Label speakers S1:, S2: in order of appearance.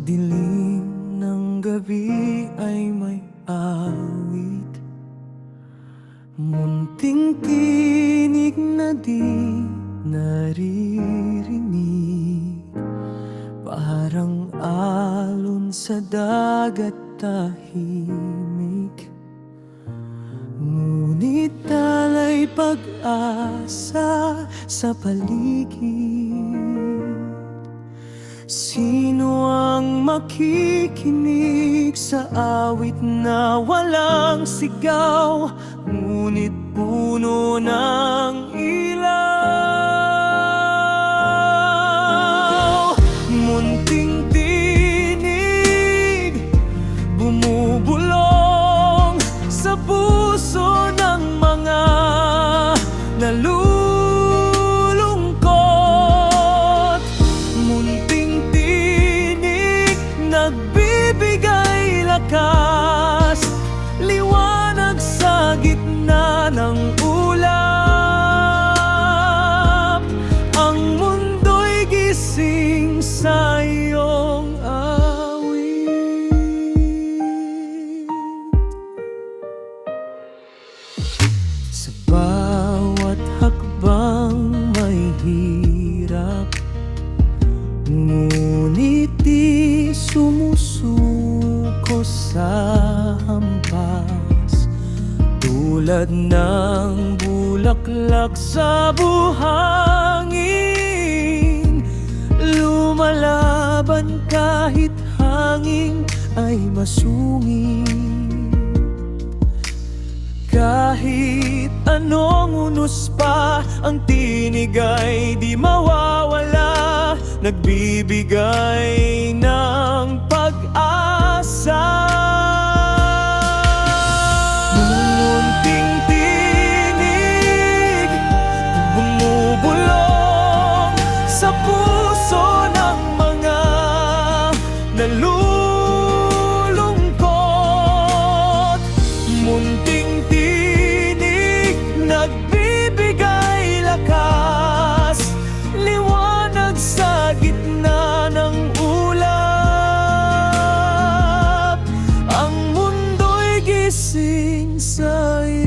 S1: dilim ng gabi ay may awit, munting tinig na di naririnig, parang alon sa dagat tahimik. Ngunit talay pag-asa sa paligid. Sino ang makikinig sa awit na walang sigaw, ngunit puno ng ilaw? Munting tinig bumubulong sa puso ng mga nalulungkot. Munting tinig nagbibigay lakas, liwanag sa gitna ng ulap. Ang mundo'y gising sa iyong awit. Sa bawat hakbang may hirap, ngunit di sumusuko sa hampas. Tulad ng bulaklak sa buhangin, lumalaban kahit hangin ay masungit. Kahit anong unos pa, ang tinig ay di mawawala, nagbibigay ng pag-asa. Munting tinig bumubulong sa puso ng mga nalulungkot. Munting tinig nagbibigay lakas, liwanag sa gitna ng ulap. Ang mundo'y gising sa iyo.